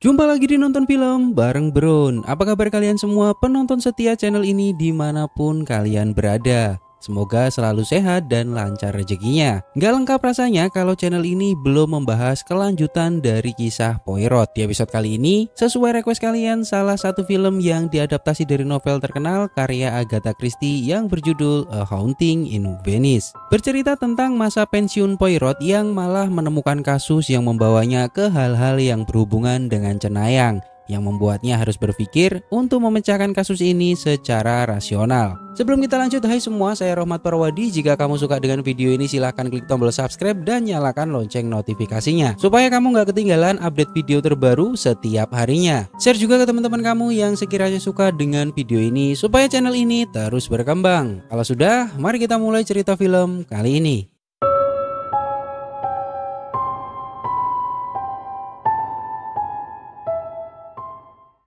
Jumpa lagi di Nonton Film bareng Bron. Apa kabar kalian semua penonton setia channel ini dimanapun kalian berada? Semoga selalu sehat dan lancar rezekinya. Gak lengkap rasanya kalau channel ini belum membahas kelanjutan dari kisah Poirot. Di episode kali ini, sesuai request kalian, salah satu film yang diadaptasi dari novel terkenal karya Agatha Christie yang berjudul A Haunting in Venice. Bercerita tentang masa pensiun Poirot yang malah menemukan kasus yang membawanya ke hal-hal yang berhubungan dengan cenayang, yang membuatnya harus berpikir untuk memecahkan kasus ini secara rasional. Sebelum kita lanjut, hai semua, saya Rohmat Parwadi. Jika kamu suka dengan video ini, silahkan klik tombol subscribe dan nyalakan lonceng notifikasinya, supaya kamu gak ketinggalan update video terbaru setiap harinya. Share juga ke teman-teman kamu yang sekiranya suka dengan video ini, supaya channel ini terus berkembang. Kalau sudah, mari kita mulai cerita film kali ini.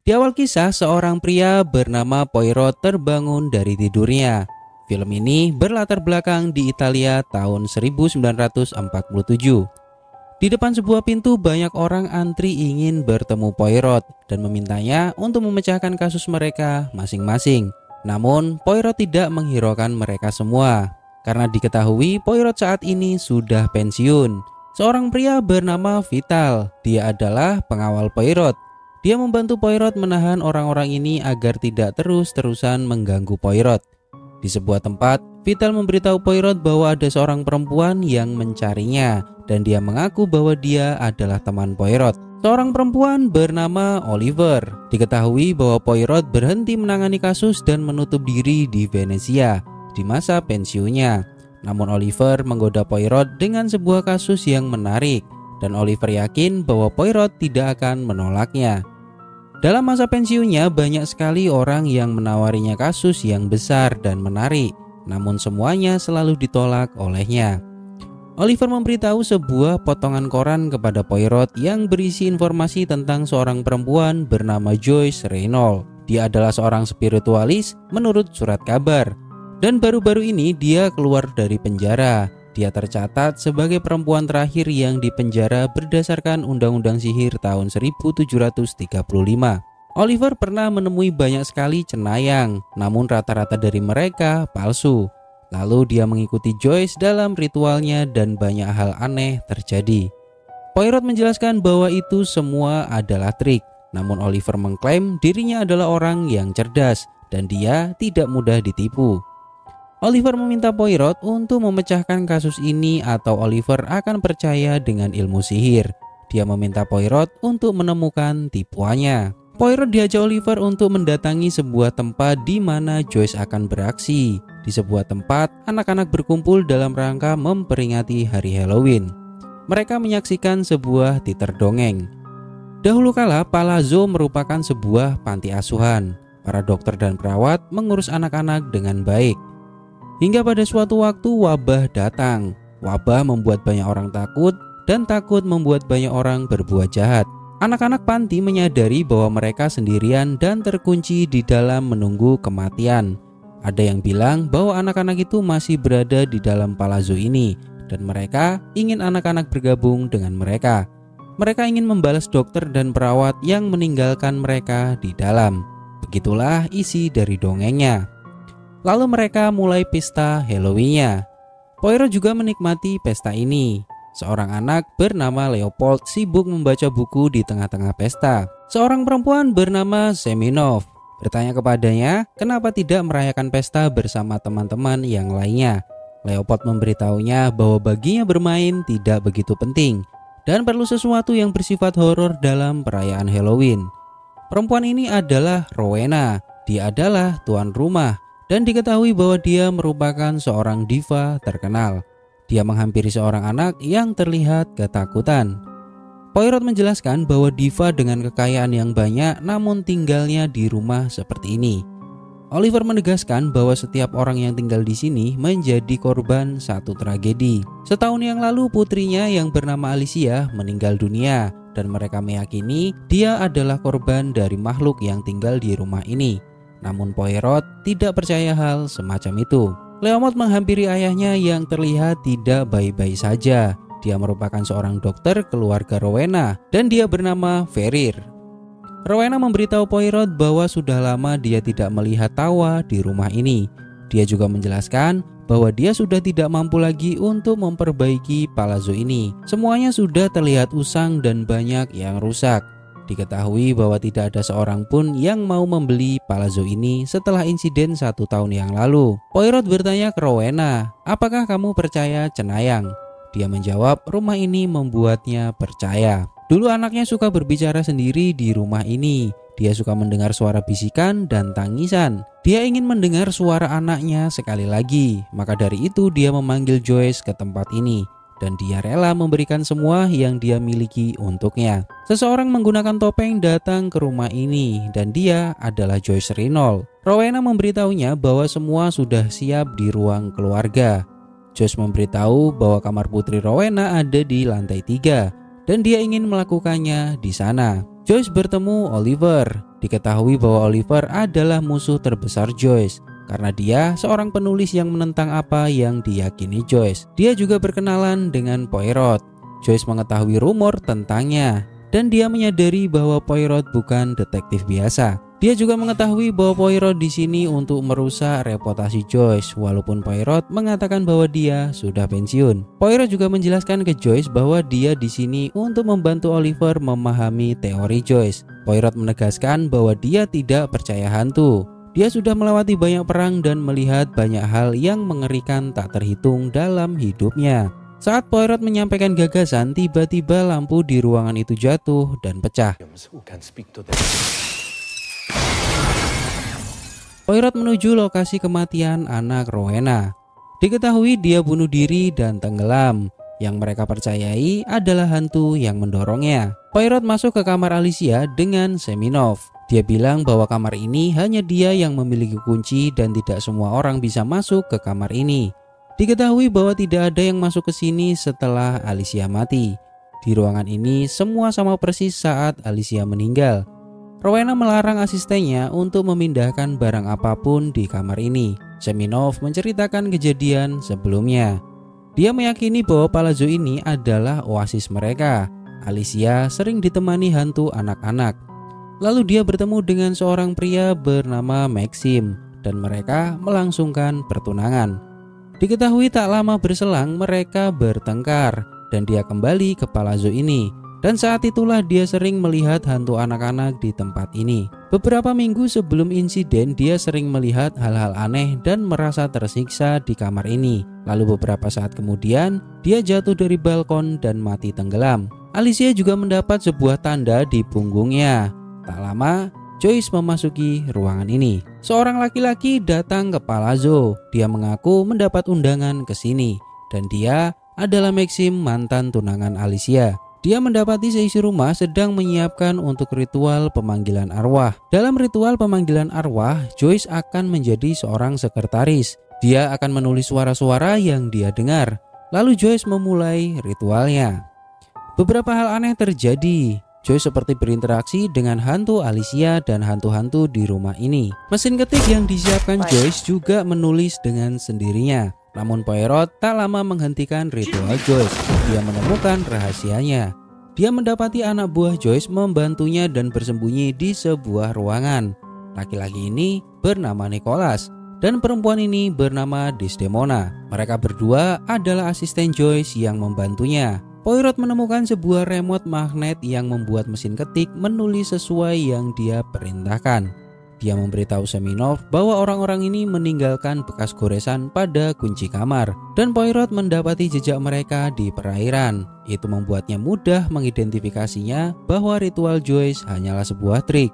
Di awal kisah, seorang pria bernama Poirot terbangun dari tidurnya. Film ini berlatar belakang di Italia tahun 1947. Di depan sebuah pintu, banyak orang antri ingin bertemu Poirot dan memintanya untuk memecahkan kasus mereka masing-masing. Namun, Poirot tidak menghiraukan mereka semua, karena diketahui Poirot saat ini sudah pensiun. Seorang pria bernama Vital, dia adalah pengawal Poirot. Dia membantu Poirot menahan orang-orang ini agar tidak terus-terusan mengganggu Poirot. Di sebuah tempat, Vital memberitahu Poirot bahwa ada seorang perempuan yang mencarinya, dan dia mengaku bahwa dia adalah teman Poirot. Seorang perempuan bernama Oliver. Diketahui bahwa Poirot berhenti menangani kasus dan menutup diri di Venesia di masa pensiunnya. Namun Oliver menggoda Poirot dengan sebuah kasus yang menarik, dan Oliver yakin bahwa Poirot tidak akan menolaknya. Dalam masa pensiunnya, banyak sekali orang yang menawarinya kasus yang besar dan menarik, namun semuanya selalu ditolak olehnya. Oliver memberitahu sebuah potongan koran kepada Poirot yang berisi informasi tentang seorang perempuan bernama Joyce Reynolds. Dia adalah seorang spiritualis menurut surat kabar, dan baru-baru ini dia keluar dari penjara. Dia tercatat sebagai perempuan terakhir yang dipenjara berdasarkan Undang-Undang Sihir tahun 1735. Oliver pernah menemui banyak sekali cenayang, namun rata-rata dari mereka palsu. Lalu dia mengikuti Joyce dalam ritualnya dan banyak hal aneh terjadi. Poirot menjelaskan bahwa itu semua adalah trik, namun Oliver mengklaim dirinya adalah orang yang cerdas dan dia tidak mudah ditipu. Oliver meminta Poirot untuk memecahkan kasus ini atau Oliver akan percaya dengan ilmu sihir. Dia meminta Poirot untuk menemukan tipuannya. Poirot diajak Oliver untuk mendatangi sebuah tempat di mana Joyce akan beraksi. Di sebuah tempat, anak-anak berkumpul dalam rangka memperingati hari Halloween. Mereka menyaksikan sebuah teater dongeng. Dahulu kala, Palazzo merupakan sebuah panti asuhan. Para dokter dan perawat mengurus anak-anak dengan baik. Hingga pada suatu waktu wabah datang. Wabah membuat banyak orang takut, dan takut membuat banyak orang berbuat jahat. Anak-anak panti menyadari bahwa mereka sendirian dan terkunci di dalam menunggu kematian. Ada yang bilang bahwa anak-anak itu masih berada di dalam palazzo ini, dan mereka ingin anak-anak bergabung dengan mereka. Mereka ingin membalas dokter dan perawat yang meninggalkan mereka di dalam. Begitulah isi dari dongengnya. Lalu mereka mulai pesta Halloween-nya. Poirot juga menikmati pesta ini. Seorang anak bernama Leopold sibuk membaca buku di tengah-tengah pesta. Seorang perempuan bernama Seminov bertanya kepadanya kenapa tidak merayakan pesta bersama teman-teman yang lainnya. Leopold memberitahunya bahwa baginya bermain tidak begitu penting dan perlu sesuatu yang bersifat horor dalam perayaan Halloween. Perempuan ini adalah Rowena. Dia adalah tuan rumah. Dan diketahui bahwa dia merupakan seorang diva terkenal. Dia menghampiri seorang anak yang terlihat ketakutan. Poirot menjelaskan bahwa diva dengan kekayaan yang banyak namun tinggalnya di rumah seperti ini. Oliver menegaskan bahwa setiap orang yang tinggal di sini menjadi korban satu tragedi. Setahun yang lalu putrinya yang bernama Alicia meninggal dunia dan mereka meyakini dia adalah korban dari makhluk yang tinggal di rumah ini. Namun Poirot tidak percaya hal semacam itu. Leopold menghampiri ayahnya yang terlihat tidak baik-baik saja. Dia merupakan seorang dokter keluarga Rowena dan dia bernama Ferrir. Rowena memberitahu Poirot bahwa sudah lama dia tidak melihat tawa di rumah ini. Dia juga menjelaskan bahwa dia sudah tidak mampu lagi untuk memperbaiki palazzo ini. Semuanya sudah terlihat usang dan banyak yang rusak. Diketahui bahwa tidak ada seorang pun yang mau membeli palazzo ini setelah insiden 1 tahun yang lalu. Poirot bertanya ke Rowena, "Apakah kamu percaya cenayang?" Dia menjawab, rumah ini membuatnya percaya. Dulu anaknya suka berbicara sendiri di rumah ini. Dia suka mendengar suara bisikan dan tangisan. Dia ingin mendengar suara anaknya sekali lagi. Maka dari itu dia memanggil Joyce ke tempat ini. Dan dia rela memberikan semua yang dia miliki untuknya. Seseorang menggunakan topeng datang ke rumah ini dan dia adalah Joyce Reynolds. Rowena memberitahunya bahwa semua sudah siap di ruang keluarga. Joyce memberitahu bahwa kamar putri Rowena ada di lantai 3 dan dia ingin melakukannya di sana. Joyce bertemu Oliver. Diketahui bahwa Oliver adalah musuh terbesar Joyce karena dia seorang penulis yang menentang apa yang diyakini Joyce. Dia juga berkenalan dengan Poirot. Joyce mengetahui rumor tentangnya dan dia menyadari bahwa Poirot bukan detektif biasa. Dia juga mengetahui bahwa Poirot di sini untuk merusak reputasi Joyce, walaupun Poirot mengatakan bahwa dia sudah pensiun. Poirot juga menjelaskan ke Joyce bahwa dia di sini untuk membantu Oliver memahami teori Joyce. Poirot menegaskan bahwa dia tidak percaya hantu. Dia sudah melewati banyak perang dan melihat banyak hal yang mengerikan tak terhitung dalam hidupnya. Saat Poirot menyampaikan gagasan, tiba-tiba lampu di ruangan itu jatuh dan pecah. Poirot menuju lokasi kematian anak Rowena. Diketahui dia bunuh diri dan tenggelam. Yang mereka percayai adalah hantu yang mendorongnya. Poirot masuk ke kamar Alicia dengan Seminov. Dia bilang bahwa kamar ini hanya dia yang memiliki kunci dan tidak semua orang bisa masuk ke kamar ini. Diketahui bahwa tidak ada yang masuk ke sini setelah Alicia mati. Di ruangan ini semua sama persis saat Alicia meninggal. Rowena melarang asistennya untuk memindahkan barang apapun di kamar ini. Seminov menceritakan kejadian sebelumnya. Dia meyakini bahwa palazzo ini adalah oasis mereka. Alicia sering ditemani hantu anak-anak. Lalu dia bertemu dengan seorang pria bernama Maxim dan mereka melangsungkan pertunangan. Diketahui tak lama berselang mereka bertengkar dan dia kembali ke palazzo ini. Dan saat itulah dia sering melihat hantu anak-anak di tempat ini. Beberapa minggu sebelum insiden dia sering melihat hal-hal aneh dan merasa tersiksa di kamar ini. Lalu beberapa saat kemudian dia jatuh dari balkon dan mati tenggelam. Alicia juga mendapat sebuah tanda di punggungnya. Tak lama Joyce memasuki ruangan ini. Seorang laki-laki datang ke palazzo. Dia mengaku mendapat undangan ke sini dan dia adalah Maxim, mantan tunangan Alicia. Dia mendapati seisi rumah sedang menyiapkan untuk ritual pemanggilan arwah. Dalam ritual pemanggilan arwah, Joyce akan menjadi seorang sekretaris. Dia akan menulis suara-suara yang dia dengar. Lalu Joyce memulai ritualnya. Beberapa hal aneh terjadi. Joyce seperti berinteraksi dengan hantu Alicia dan hantu-hantu di rumah ini. Mesin ketik yang disiapkan Joyce juga menulis dengan sendirinya. Namun Poirot tak lama menghentikan ritual Joyce. Dia menemukan rahasianya. Dia mendapati anak buah Joyce membantunya dan bersembunyi di sebuah ruangan. Laki-laki ini bernama Nicholas dan perempuan ini bernama Desdemona. Mereka berdua adalah asisten Joyce yang membantunya. Poirot menemukan sebuah remote magnet yang membuat mesin ketik menulis sesuai yang dia perintahkan. Dia memberitahu Seminov bahwa orang-orang ini meninggalkan bekas goresan pada kunci kamar dan Poirot mendapati jejak mereka di perairan. Itu membuatnya mudah mengidentifikasinya bahwa ritual Joyce hanyalah sebuah trik.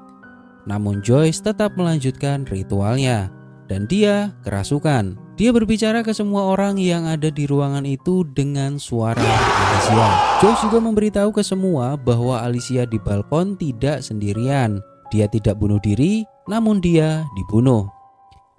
Namun Joyce tetap melanjutkan ritualnya dan dia kerasukan. Dia berbicara ke semua orang yang ada di ruangan itu dengan suara Alicia. Joyce juga memberitahu ke semua bahwa Alicia di balkon tidak sendirian. Dia tidak bunuh diri, namun dia dibunuh.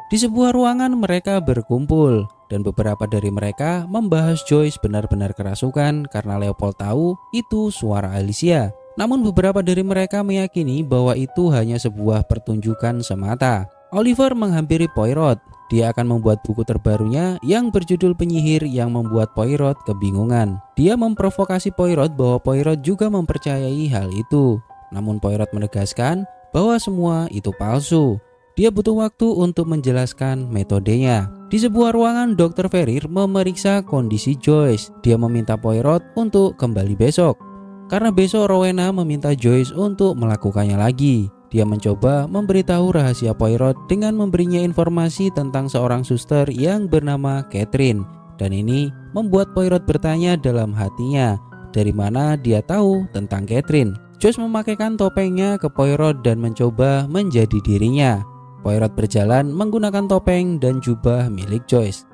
Di sebuah ruangan mereka berkumpul dan beberapa dari mereka membahas Joyce benar-benar kerasukan karena Leopold tahu itu suara Alicia. Namun beberapa dari mereka meyakini bahwa itu hanya sebuah pertunjukan semata. Oliver menghampiri Poirot. Dia akan membuat buku terbarunya yang berjudul Penyihir yang membuat Poirot kebingungan. Dia memprovokasi Poirot bahwa Poirot juga mempercayai hal itu. Namun Poirot menegaskan bahwa semua itu palsu. Dia butuh waktu untuk menjelaskan metodenya. Di sebuah ruangan, Dr. Ferrier memeriksa kondisi Joyce. Dia meminta Poirot untuk kembali besok, karena besok Rowena meminta Joyce untuk melakukannya lagi. Dia mencoba memberitahu rahasia Poirot dengan memberinya informasi tentang seorang suster yang bernama Catherine. Dan ini membuat Poirot bertanya dalam hatinya, dari mana dia tahu tentang Catherine. Joyce memakaikan topengnya ke Poirot dan mencoba menjadi dirinya. Poirot berjalan menggunakan topeng dan jubah milik Joyce.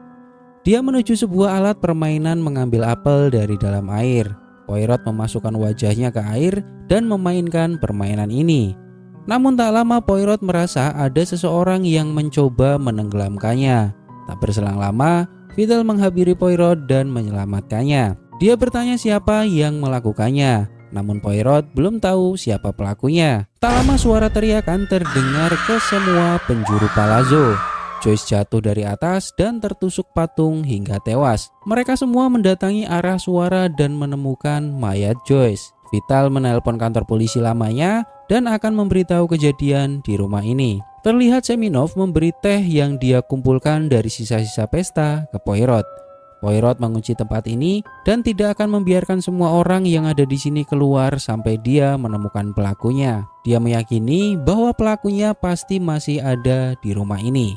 Dia menuju sebuah alat permainan mengambil apel dari dalam air. Poirot memasukkan wajahnya ke air dan memainkan permainan ini. Namun tak lama Poirot merasa ada seseorang yang mencoba menenggelamkannya. Tak berselang lama, Vidal menghampiri Poirot dan menyelamatkannya. Dia bertanya siapa yang melakukannya. Namun Poirot belum tahu siapa pelakunya. Tak lama suara teriakan terdengar ke semua penjuru palazzo. Joyce jatuh dari atas dan tertusuk patung hingga tewas. Mereka semua mendatangi arah suara dan menemukan mayat Joyce. Vital menelpon kantor polisi lamanya dan akan memberitahu kejadian di rumah ini. Terlihat Semenov memberi teh yang dia kumpulkan dari sisa-sisa pesta ke Poirot. Poirot mengunci tempat ini dan tidak akan membiarkan semua orang yang ada di sini keluar sampai dia menemukan pelakunya. Dia meyakini bahwa pelakunya pasti masih ada di rumah ini.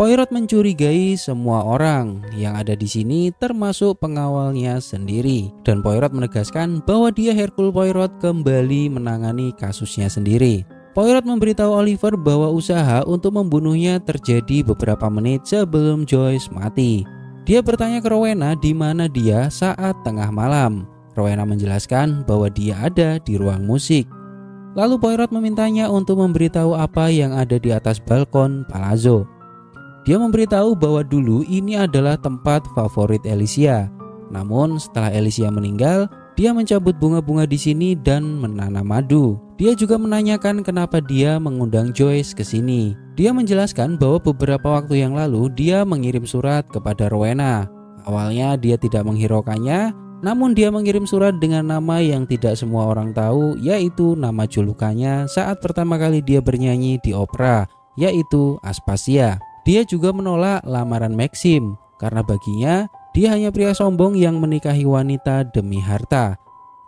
Poirot mencurigai semua orang yang ada di sini termasuk pengawalnya sendiri. Dan Poirot menegaskan bahwa dia Hercule Poirot kembali menangani kasusnya sendiri. Poirot memberitahu Oliver bahwa usaha untuk membunuhnya terjadi beberapa menit sebelum Joyce mati. Dia bertanya ke Rowena di mana dia saat tengah malam. Rowena menjelaskan bahwa dia ada di ruang musik. Lalu Poirot memintanya untuk memberitahu apa yang ada di atas balkon palazzo. Dia memberitahu bahwa dulu ini adalah tempat favorit Alicia. Namun setelah Alicia meninggal, dia mencabut bunga-bunga di sini dan menanam madu. Dia juga menanyakan kenapa dia mengundang Joyce ke sini. Dia menjelaskan bahwa beberapa waktu yang lalu dia mengirim surat kepada Rowena. Awalnya dia tidak menghiraukannya, namun dia mengirim surat dengan nama yang tidak semua orang tahu, yaitu nama julukannya saat pertama kali dia bernyanyi di opera, yaitu Aspasia. Dia juga menolak lamaran Maxim karena baginya dia hanya pria sombong yang menikahi wanita demi harta.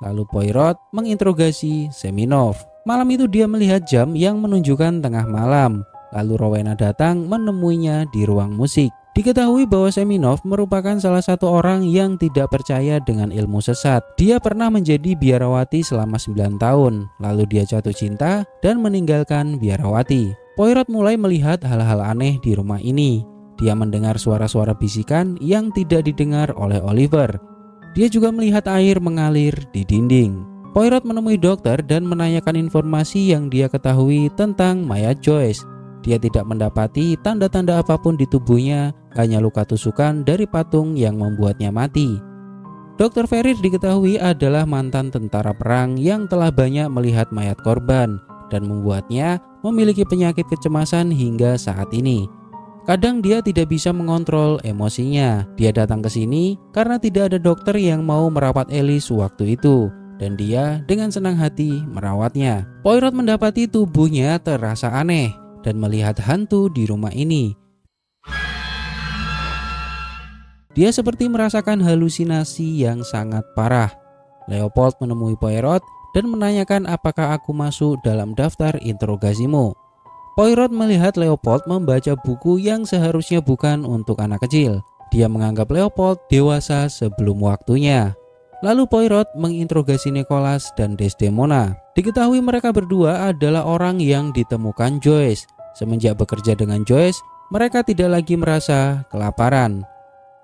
Lalu Poirot menginterogasi Semenov. Malam itu dia melihat jam yang menunjukkan tengah malam. Lalu Rowena datang menemuinya di ruang musik. Diketahui bahwa Semenov merupakan salah satu orang yang tidak percaya dengan ilmu sesat. Dia pernah menjadi biarawati selama 9 tahun. Lalu dia jatuh cinta dan meninggalkan biarawati. Poirot mulai melihat hal-hal aneh di rumah ini. Dia mendengar suara-suara bisikan yang tidak didengar oleh Oliver. Dia juga melihat air mengalir di dinding. Poirot menemui dokter dan menanyakan informasi yang dia ketahui tentang mayat Joyce. Dia tidak mendapati tanda-tanda apapun di tubuhnya, hanya luka tusukan dari patung yang membuatnya mati. Dr. Ferrier diketahui adalah mantan tentara perang yang telah banyak melihat mayat korban dan membuatnya memiliki penyakit kecemasan hingga saat ini. Kadang dia tidak bisa mengontrol emosinya. Dia datang ke sini karena tidak ada dokter yang mau merawat Alice waktu itu, dan dia dengan senang hati merawatnya. Poirot mendapati tubuhnya terasa aneh dan melihat hantu di rumah ini. Dia seperti merasakan halusinasi yang sangat parah. Leopold menemui Poirot dan menanyakan apakah aku masuk dalam daftar interogasimu. Poirot melihat Leopold membaca buku yang seharusnya bukan untuk anak kecil. Dia menganggap Leopold dewasa sebelum waktunya. Lalu Poirot menginterogasi Nicholas dan Desdemona. Diketahui mereka berdua adalah orang yang ditemukan Joyce. Semenjak bekerja dengan Joyce, mereka tidak lagi merasa kelaparan.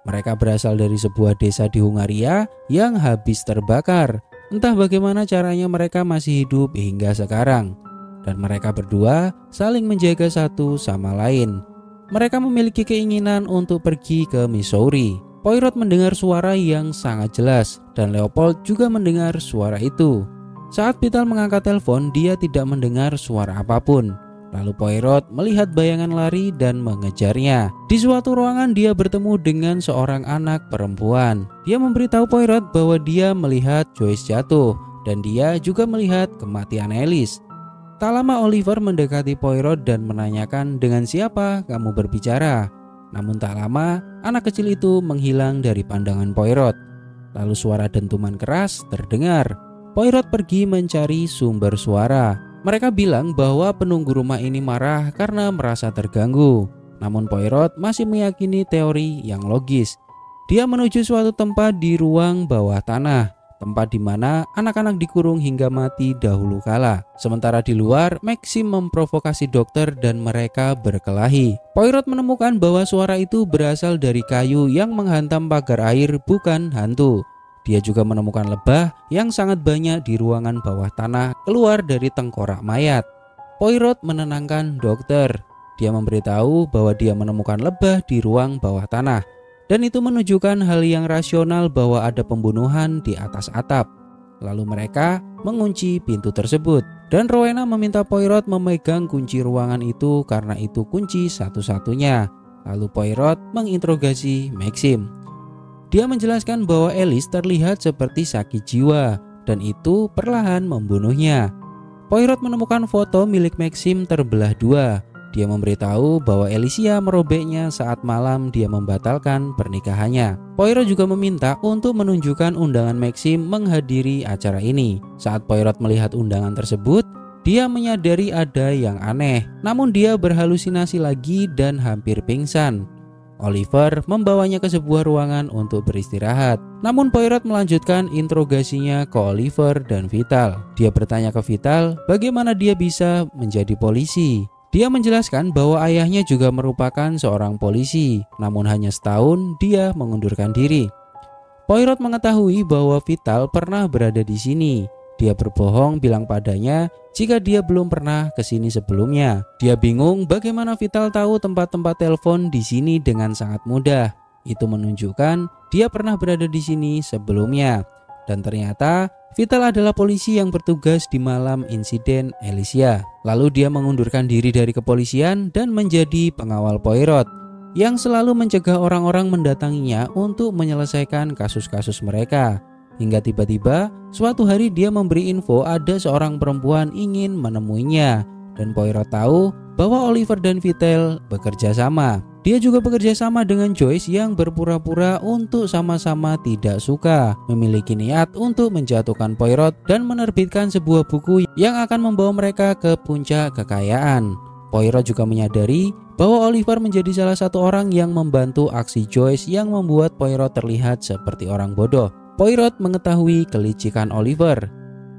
Mereka berasal dari sebuah desa di Hungaria yang habis terbakar. Entah bagaimana caranya mereka masih hidup hingga sekarang. Dan mereka berdua saling menjaga satu sama lain. Mereka memiliki keinginan untuk pergi ke Missouri. Poirot mendengar suara yang sangat jelas dan Leopold juga mendengar suara itu. Saat Vital mengangkat telepon, dia tidak mendengar suara apapun. Lalu Poirot melihat bayangan lari dan mengejarnya. Di suatu ruangan dia bertemu dengan seorang anak perempuan. Dia memberitahu Poirot bahwa dia melihat Joyce jatuh dan dia juga melihat kematian Alice. Tak lama Oliver mendekati Poirot dan menanyakan dengan siapa kamu berbicara. Namun tak lama anak kecil itu menghilang dari pandangan Poirot. Lalu suara dentuman keras terdengar. Poirot pergi mencari sumber suara. Mereka bilang bahwa penunggu rumah ini marah karena merasa terganggu. Namun Poirot masih meyakini teori yang logis. Dia menuju suatu tempat di ruang bawah tanah, tempat di mana anak-anak dikurung hingga mati dahulu kala. Sementara di luar, Maxim memprovokasi dokter dan mereka berkelahi. Poirot menemukan bahwa suara itu berasal dari kayu yang menghantam pagar air, bukan hantu. Dia juga menemukan lebah yang sangat banyak di ruangan bawah tanah keluar dari tengkorak mayat. Poirot menenangkan dokter. Dia memberitahu bahwa dia menemukan lebah di ruang bawah tanah. Dan itu menunjukkan hal yang rasional bahwa ada pembunuhan di atas atap. Lalu mereka mengunci pintu tersebut. Dan Rowena meminta Poirot memegang kunci ruangan itu karena itu kunci satu-satunya. Lalu Poirot menginterogasi Maxim. Dia menjelaskan bahwa Alice terlihat seperti sakit jiwa dan itu perlahan membunuhnya. Poirot menemukan foto milik Maxim terbelah dua. Dia memberitahu bahwa Alicia merobeknya saat malam dia membatalkan pernikahannya. Poirot juga meminta untuk menunjukkan undangan Maxim menghadiri acara ini. Saat Poirot melihat undangan tersebut, dia menyadari ada yang aneh. Namun dia berhalusinasi lagi dan hampir pingsan. Oliver membawanya ke sebuah ruangan untuk beristirahat. Namun Poirot melanjutkan interogasinya ke Oliver dan Vital. Dia bertanya ke Vital bagaimana dia bisa menjadi polisi. Dia menjelaskan bahwa ayahnya juga merupakan seorang polisi, namun hanya setahun dia mengundurkan diri. Poirot mengetahui bahwa Vital pernah berada di sini. Dia berbohong bilang padanya jika dia belum pernah ke sini sebelumnya. Dia bingung bagaimana Vital tahu tempat-tempat telepon di sini dengan sangat mudah. Itu menunjukkan dia pernah berada di sini sebelumnya. Dan ternyata Vital adalah polisi yang bertugas di malam insiden Alicia. Lalu dia mengundurkan diri dari kepolisian dan menjadi pengawal Poirot yang selalu mencegah orang-orang mendatanginya untuk menyelesaikan kasus-kasus mereka. Hingga tiba-tiba suatu hari dia memberi info ada seorang perempuan ingin menemuinya. Dan Poirot tahu bahwa Oliver dan Vital bekerja sama. Dia juga bekerja sama dengan Joyce yang berpura-pura untuk sama-sama tidak suka, memiliki niat untuk menjatuhkan Poirot dan menerbitkan sebuah buku yang akan membawa mereka ke puncak kekayaan. Poirot juga menyadari bahwa Oliver menjadi salah satu orang yang membantu aksi Joyce yang membuat Poirot terlihat seperti orang bodoh. Poirot mengetahui kelicikan Oliver.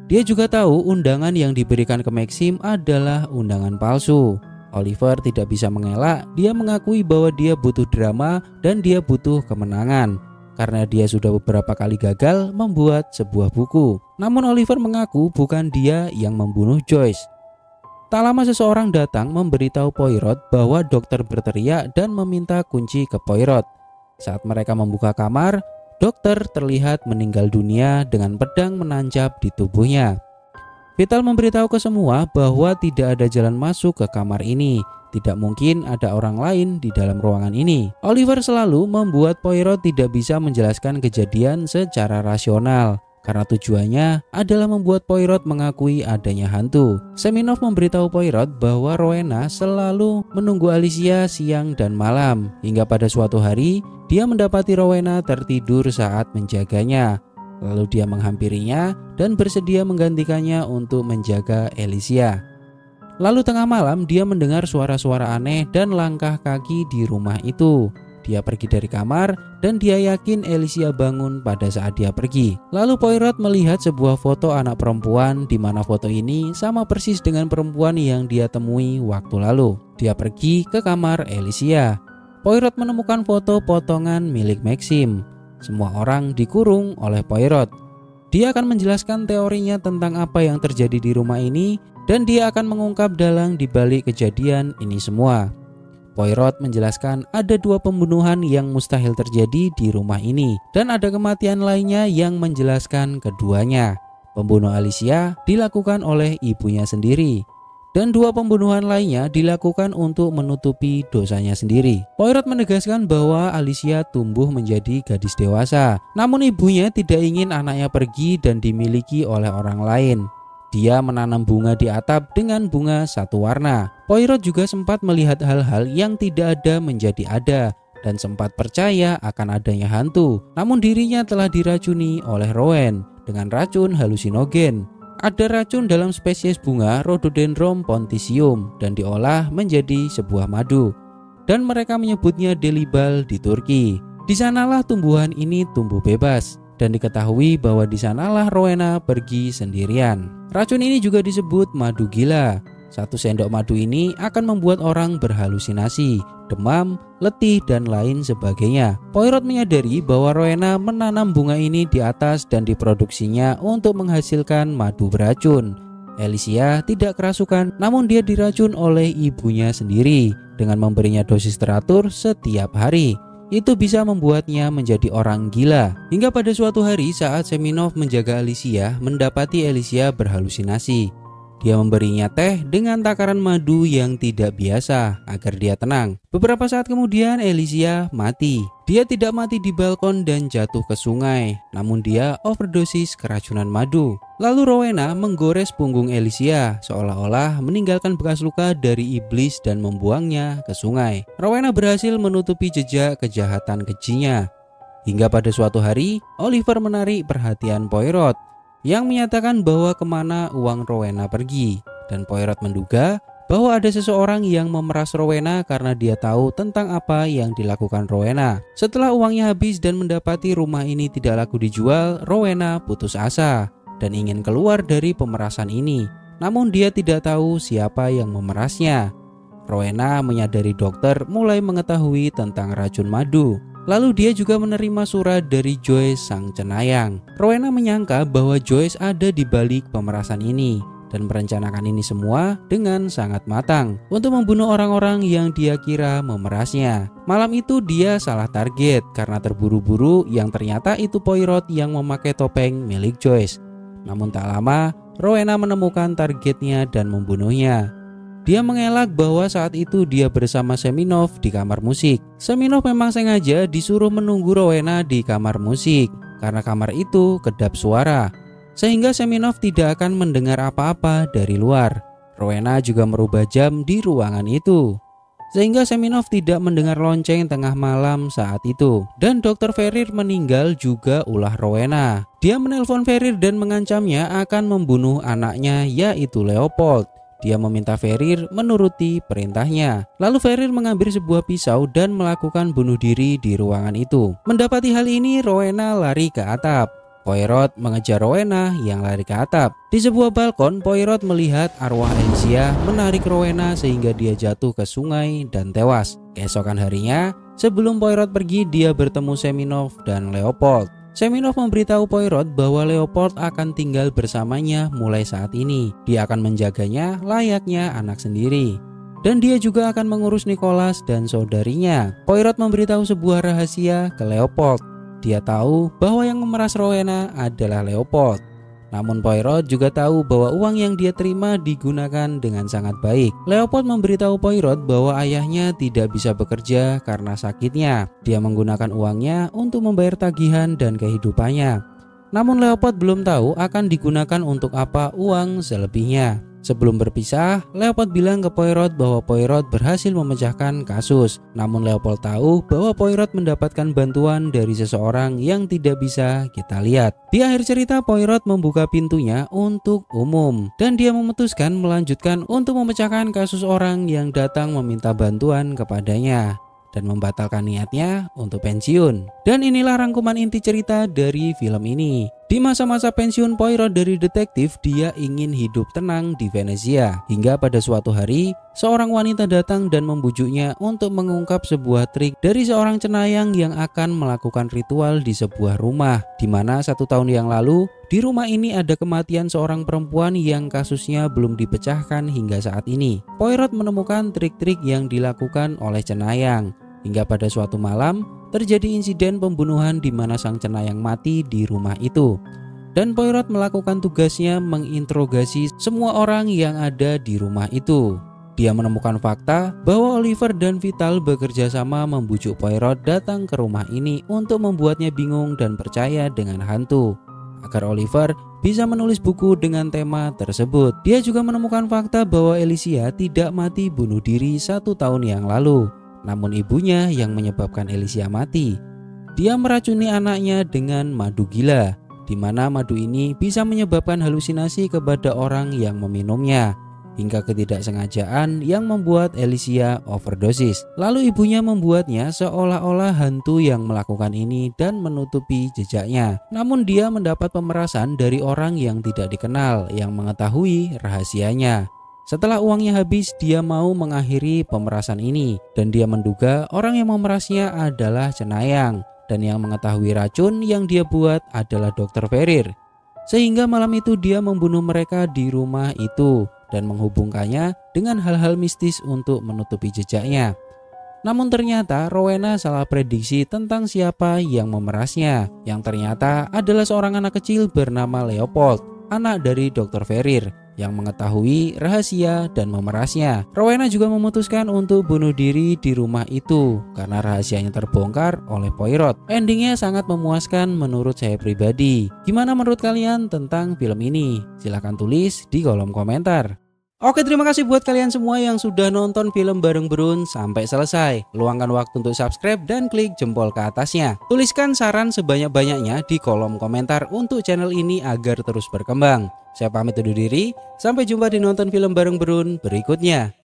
Dia juga tahu undangan yang diberikan ke Maxim adalah undangan palsu. Oliver tidak bisa mengelak, dia mengakui bahwa dia butuh drama dan dia butuh kemenangan karena dia sudah beberapa kali gagal membuat sebuah buku. Namun Oliver mengaku bukan dia yang membunuh Joyce. Tak lama seseorang datang memberitahu Poirot bahwa dokter berteriak dan meminta kunci ke Poirot. Saat mereka membuka kamar, dokter terlihat meninggal dunia dengan pedang menancap di tubuhnya. Vital memberitahu ke semua bahwa tidak ada jalan masuk ke kamar ini. Tidak mungkin ada orang lain di dalam ruangan ini. Oliver selalu membuat Poirot tidak bisa menjelaskan kejadian secara rasional karena tujuannya adalah membuat Poirot mengakui adanya hantu. Seminov memberitahu Poirot bahwa Rowena selalu menunggu Alicia siang dan malam hingga pada suatu hari dia mendapati Rowena tertidur saat menjaganya. Lalu dia menghampirinya dan bersedia menggantikannya untuk menjaga Alicia. Lalu tengah malam dia mendengar suara-suara aneh dan langkah kaki di rumah itu. Dia pergi dari kamar dan dia yakin Alicia bangun pada saat dia pergi. Lalu Poirot melihat sebuah foto anak perempuan di mana foto ini sama persis dengan perempuan yang dia temui waktu lalu. Dia pergi ke kamar Alicia. Poirot menemukan foto potongan milik Maxim. Semua orang dikurung oleh Poirot. Dia akan menjelaskan teorinya tentang apa yang terjadi di rumah ini dan dia akan mengungkap dalang di balik kejadian ini semua. Poirot menjelaskan ada 2 pembunuhan yang mustahil terjadi di rumah ini dan ada kematian lainnya yang menjelaskan keduanya. Pembunuh Alicia dilakukan oleh ibunya sendiri. dan 2 pembunuhan lainnya dilakukan untuk menutupi dosanya sendiri. Poirot menegaskan bahwa Alicia tumbuh menjadi gadis dewasa, namun ibunya tidak ingin anaknya pergi dan dimiliki oleh orang lain. Dia menanam bunga di atap dengan bunga satu warna. Poirot juga sempat melihat hal-hal yang tidak ada menjadi ada dan sempat percaya akan adanya hantu. Namun dirinya telah diracuni oleh Rowan dengan racun halusinogen. Ada racun dalam spesies bunga Rhododendron pontisium dan diolah menjadi sebuah madu. Dan mereka menyebutnya Delibal di Turki. Di sanalah tumbuhan ini tumbuh bebas dan diketahui bahwa di sanalah Rowena pergi sendirian. Racun ini juga disebut madu gila. 1 sendok madu ini akan membuat orang berhalusinasi, demam, letih, dan lain sebagainya. Poirot menyadari bahwa Rowena menanam bunga ini di atas dan diproduksinya untuk menghasilkan madu beracun. Alicia tidak kerasukan, namun dia diracun oleh ibunya sendiri dengan memberinya dosis teratur setiap hari. Itu bisa membuatnya menjadi orang gila. Hingga pada suatu hari saat Semenov menjaga Alicia, mendapati Alicia berhalusinasi. Dia memberinya teh dengan takaran madu yang tidak biasa agar dia tenang. Beberapa saat kemudian Alicia mati. Dia tidak mati di balkon dan jatuh ke sungai, namun dia overdosis keracunan madu. Lalu Rowena menggores punggung Alicia seolah-olah meninggalkan bekas luka dari iblis dan membuangnya ke sungai. Rowena berhasil menutupi jejak kejahatan kejinya. Hingga pada suatu hari Oliver menarik perhatian Poirot yang menyatakan bahwa kemana uang Rowena pergi, dan Poirot menduga bahwa ada seseorang yang memeras Rowena karena dia tahu tentang apa yang dilakukan Rowena. Setelah uangnya habis dan mendapati rumah ini tidak laku dijual, Rowena putus asa dan ingin keluar dari pemerasan ini. Namun dia tidak tahu siapa yang memerasnya. Rowena menyadari dokter mulai mengetahui tentang racun madu. Lalu dia juga menerima surat dari Joyce sang cenayang. Rowena menyangka bahwa Joyce ada di balik pemerasan ini dan merencanakan ini semua dengan sangat matang untuk membunuh orang-orang yang dia kira memerasnya. Malam itu dia salah target karena terburu-buru yang ternyata itu Poirot yang memakai topeng milik Joyce. Namun tak lama Rowena menemukan targetnya dan membunuhnya. Dia mengelak bahwa saat itu dia bersama Semenov di kamar musik. Semenov memang sengaja disuruh menunggu Rowena di kamar musik karena kamar itu kedap suara, sehingga Semenov tidak akan mendengar apa-apa dari luar. Rowena juga merubah jam di ruangan itu, sehingga Semenov tidak mendengar lonceng tengah malam saat itu. Dan Dr. Ferrir meninggal juga ulah Rowena. Dia menelpon Ferrir dan mengancamnya akan membunuh anaknya, yaitu Leopold. Dia meminta Ferrir menuruti perintahnya. Lalu Ferrir mengambil sebuah pisau dan melakukan bunuh diri di ruangan itu. Mendapati hal ini, Rowena lari ke atap. Poirot mengejar Rowena yang lari ke atap. Di sebuah balkon, Poirot melihat arwah Alicia menarik Rowena sehingga dia jatuh ke sungai dan tewas. Keesokan harinya, sebelum Poirot pergi, dia bertemu Semenov dan Leopold. Semenov memberitahu Poirot bahwa Leopold akan tinggal bersamanya mulai saat ini. Dia akan menjaganya layaknya anak sendiri. Dan dia juga akan mengurus Nicholas dan saudarinya. Poirot memberitahu sebuah rahasia ke Leopold. Dia tahu bahwa yang memeras Rowena adalah Leopold. Namun Poirot juga tahu bahwa uang yang dia terima digunakan dengan sangat baik. Leopold memberitahu Poirot bahwa ayahnya tidak bisa bekerja karena sakitnya. Dia menggunakan uangnya untuk membayar tagihan dan kehidupannya. Namun Leopold belum tahu akan digunakan untuk apa uang selebihnya. Sebelum berpisah, Leopold bilang ke Poirot bahwa Poirot berhasil memecahkan kasus. Namun Leopold tahu bahwa Poirot mendapatkan bantuan dari seseorang yang tidak bisa kita lihat. Di akhir cerita, Poirot membuka pintunya untuk umum dan dia memutuskan melanjutkan untuk memecahkan kasus orang yang datang meminta bantuan kepadanya dan membatalkan niatnya untuk pensiun. Dan inilah rangkuman inti cerita dari film ini. Di masa-masa pensiun Poirot dari detektif, dia ingin hidup tenang di Venezia. Hingga pada suatu hari, seorang wanita datang dan membujuknya untuk mengungkap sebuah trik dari seorang cenayang yang akan melakukan ritual di sebuah rumah, di mana 1 tahun yang lalu, di rumah ini ada kematian seorang perempuan yang kasusnya belum dipecahkan hingga saat ini. Poirot menemukan trik-trik yang dilakukan oleh cenayang. Hingga pada suatu malam, terjadi insiden pembunuhan di mana sang cenayang mati di rumah itu. Dan Poirot melakukan tugasnya menginterogasi semua orang yang ada di rumah itu. Dia menemukan fakta bahwa Oliver dan Vital bekerja sama membujuk Poirot datang ke rumah ini untuk membuatnya bingung dan percaya dengan hantu, agar Oliver bisa menulis buku dengan tema tersebut. Dia juga menemukan fakta bahwa Alicia tidak mati bunuh diri 1 tahun yang lalu, namun ibunya yang menyebabkan Alicia mati. Dia meracuni anaknya dengan madu gila, di mana madu ini bisa menyebabkan halusinasi kepada orang yang meminumnya, hingga ketidaksengajaan yang membuat Alicia overdosis. Lalu ibunya membuatnya seolah-olah hantu yang melakukan ini dan menutupi jejaknya. Namun dia mendapat pemerasan dari orang yang tidak dikenal yang mengetahui rahasianya. Setelah uangnya habis, dia mau mengakhiri pemerasan ini, dan dia menduga orang yang memerasnya adalah Cenayang, dan yang mengetahui racun yang dia buat adalah Dr. Ferrer. Sehingga malam itu dia membunuh mereka di rumah itu dan menghubungkannya dengan hal-hal mistis untuk menutupi jejaknya. Namun ternyata Rowena salah prediksi tentang siapa yang memerasnya, yang ternyata adalah seorang anak kecil bernama Leopold, anak dari Dr. Ferrer, yang mengetahui rahasia dan memerasnya. Rowena juga memutuskan untuk bunuh diri di rumah itu karena rahasianya terbongkar oleh Poirot. Endingnya sangat memuaskan menurut saya pribadi. Gimana menurut kalian tentang film ini? Silahkan tulis di kolom komentar. Oke, terima kasih buat kalian semua yang sudah nonton film bareng Berun sampai selesai. Luangkan waktu untuk subscribe dan klik jempol ke atasnya. Tuliskan saran sebanyak-banyaknya di kolom komentar untuk channel ini agar terus berkembang. Saya pamit undur diri, sampai jumpa di nonton film bareng Berun berikutnya.